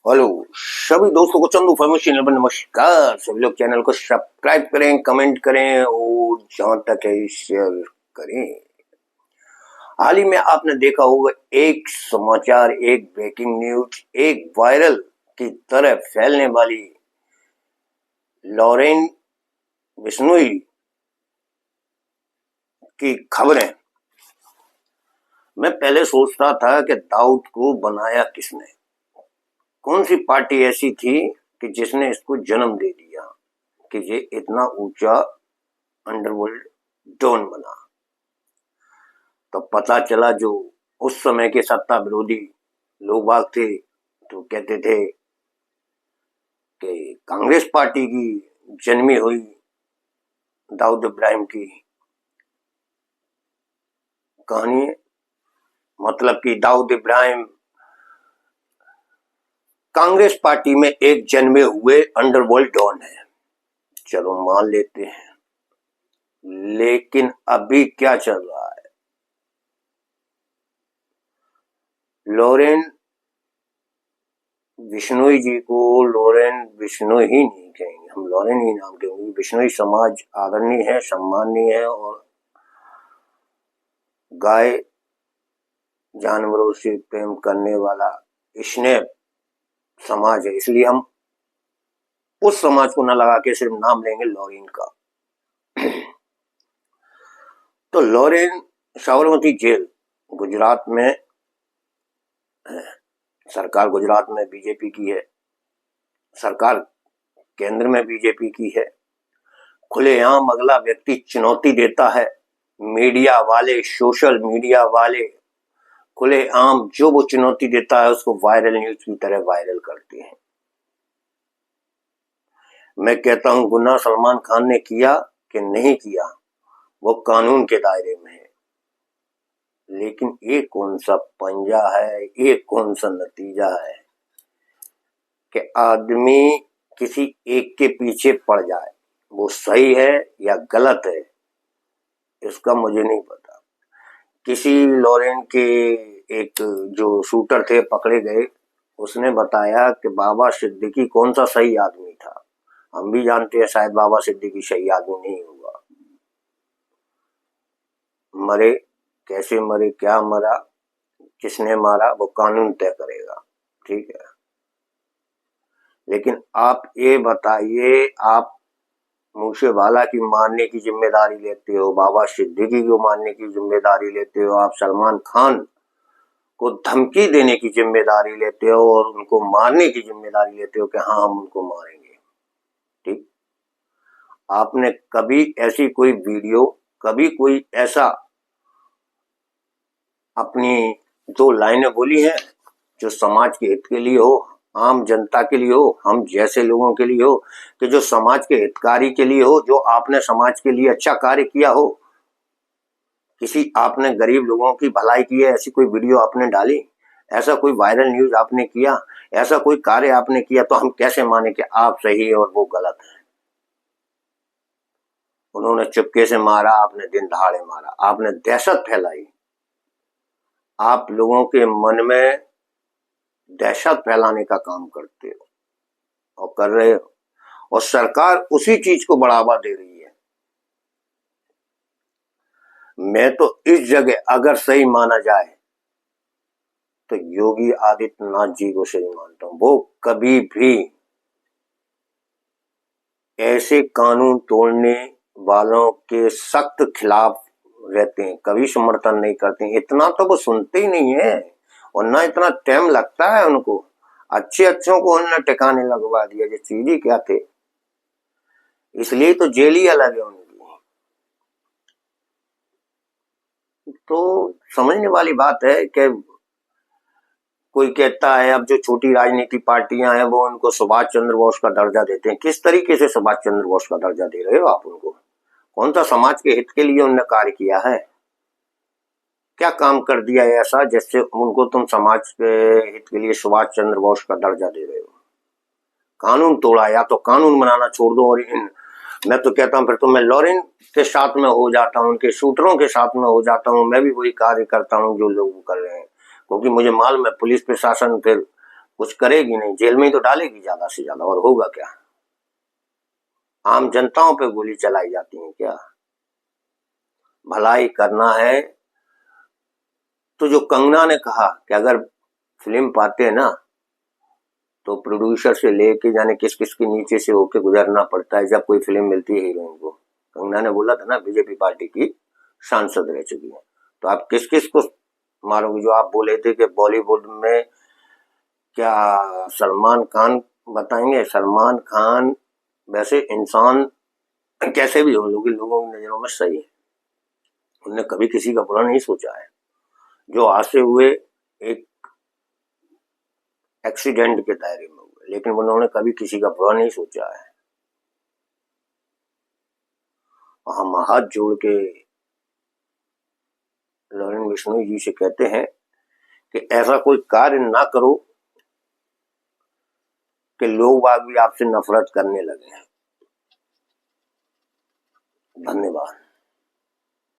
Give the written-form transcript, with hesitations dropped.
Hello सभी दोस्तों को चंदू फैमिली चैनल पर नमस्कार। सभी लोग चैनल को सब्सक्राइब करें, कमेंट करें और जहां तक है शेयर करें। हाल ही में आपने देखा होगा एक समाचार, एक ब्रेकिंग न्यूज, एक वायरल की तरह फैलने वाली लॉरेन बिश्नोई की खबरें। मैं पहले सोचता था कि दाऊद को बनाया किसने, कौन सी पार्टी ऐसी थी कि जिसने इसको जन्म दे दिया कि ये इतना ऊंचा अंडरवर्ल्ड डॉन बना। तो पता चला जो उस समय के सत्ता विरोधी लोग बाग थे तो कहते थे कि कांग्रेस पार्टी की जन्मी हुई दाऊद इब्राहिम की कहानी है। मतलब कि दाऊद इब्राहिम कांग्रेस पार्टी में एक जन्मे हुए अंडरवर्ल्ड डॉन है। चलो मान लेते हैं, लेकिन अभी क्या चल रहा है? लॉरेन बिश्नोई जी को लॉरेन बिश्नोई ही नहीं कहेंगे, हम लॉरेन ही नाम देंगे। बिश्नोई समाज आदरणीय है, सम्माननीय है और गाय जानवरों से प्रेम करने वाला स्नेह समाज है, इसलिए हम उस समाज को न लगा के सिर्फ नाम लेंगे लॉरेन का। तो लॉरेन साबरमती जेल गुजरात में है। सरकार गुजरात में बीजेपी की है, सरकार केंद्र में बीजेपी की है। खुलेआम अगला व्यक्ति चुनौती देता है, मीडिया वाले, सोशल मीडिया वाले खुलेआम जो वो चुनौती देता है उसको वायरल न्यूज की तरह वायरल करते हैं। मैं कहता हूं गुनाह सलमान खान ने किया कि नहीं किया वो कानून के दायरे में है, लेकिन ये कौन सा पंजा है, ये कौन सा नतीजा है कि आदमी किसी एक के पीछे पड़ जाए। वो सही है या गलत है इसका मुझे नहीं पता। किसी लॉरेन के एक जो शूटर थे पकड़े गए, उसने बताया कि बाबा सिद्दीकी कौन सा सही आदमी था। हम भी जानते हैं शायद बाबा सिद्दीकी सही आदमी नहीं होगा। मरे, कैसे मरे, क्या मरा, किसने मारा, वो कानून तय करेगा, ठीक है। लेकिन आप ये बताइए, आप मूसेवाला की मारने की जिम्मेदारी लेते हो, बाबा सिद्दीकी को मारने की जिम्मेदारी लेते हो, आप सलमान खान को धमकी देने की जिम्मेदारी लेते हो और उनको मारने की जिम्मेदारी लेते हो कि हाँ हम उनको मारेंगे, ठीक। आपने कभी ऐसी कोई वीडियो, कभी कोई ऐसा अपनी दो लाइनें बोली हैं जो समाज के हित के लिए हो, आम जनता के लिए हो, हम जैसे लोगों के लिए हो, कि जो समाज के हितकारी के लिए हो, जो आपने समाज के लिए अच्छा कार्य किया हो, किसी आपने गरीब लोगों की भलाई की है, ऐसी कोई वीडियो आपने डाली, ऐसा कोई वायरल न्यूज आपने किया, ऐसा कोई कार्य आपने किया, तो हम कैसे माने कि आप सही है और वो गलत है? उन्होंने चुपके से मारा, आपने दिन दहाड़े मारा, आपने दहशत फैलाई, आप लोगों के मन में दहशत फैलाने का काम करते हो और कर रहे हो, और सरकार उसी चीज को बढ़ावा दे रही है। मैं तो इस जगह अगर सही माना जाए तो योगी आदित्यनाथ जी को सही मानता हूं। वो कभी भी ऐसे कानून तोड़ने वालों के सख्त खिलाफ रहते हैं, कभी समर्थन नहीं करते हैं। इतना तो वो सुनते ही नहीं है और ना इतना टाइम लगता है उनको। अच्छे अच्छों को उन्होंने टिकाने लगवा दिया, जो चीज ही क्या थे, इसलिए तो जेल ही अलग है उनकी। तो समझने वाली बात है कि कोई कहता है अब जो छोटी राजनीति पार्टियां हैं वो उनको सुभाष चंद्र बोस का दर्जा देते हैं। किस तरीके से सुभाष चंद्र बोस का दर्जा दे रहे हो आप उनको? कौन सा समाज के हित के लिए उन्होंने कार्य किया है? क्या काम कर दिया है ऐसा जिससे उनको तुम समाज के हित के लिए सुभाष चंद्र बोस का दर्जा दे रहे हो? कानून तोड़ा, या तो कानून बनाना छोड़ दो। और मैं तो कहता हूँ फिर तो मैं लॉरेन के साथ में हो जाता हूँ, उनके शूटरों के साथ में हो जाता हूँ। मैं भी वही कार्य करता हूँ जो लोग कर रहे हैं, क्योंकि मुझे मालूम है पुलिस प्रशासन फिर कुछ करेगी नहीं, जेल में ही तो डालेगी ज्यादा से ज्यादा, और होगा क्या? आम जनताओं पे गोली चलाई जाती है क्या? भलाई करना है तो जो कंगना ने कहा कि अगर फिल्म पाते ना तो प्रोड्यूसर से लेके जाने किस किस के नीचे से होके गुजरना पड़ता है जब कोई फिल्म मिलती है हीरोइन को। कंगना ने बोला था ना, बीजेपी पार्टी की सांसद रह चुकी है, तो आप किस किस को मारोगे? जो आप बोले थे कि बॉलीवुड में क्या सलमान खान बताएंगे? सलमान खान वैसे इंसान कैसे भी हो, लोगों की नजरों में सही है, उन्होंने कभी किसी का बुरा नहीं सोचा है। जो आज से हुए एक एक्सीडेंट के दायरे में हुए, लेकिन उन्होंने कभी किसी का बुरा नहीं सोचा है। हम हाथ जोड़ के लॉरेन बिश्नोई जी से कहते हैं कि ऐसा कोई कार्य ना करो कि लोग बाग भी आपसे नफरत करने लगे हैं। धन्यवाद।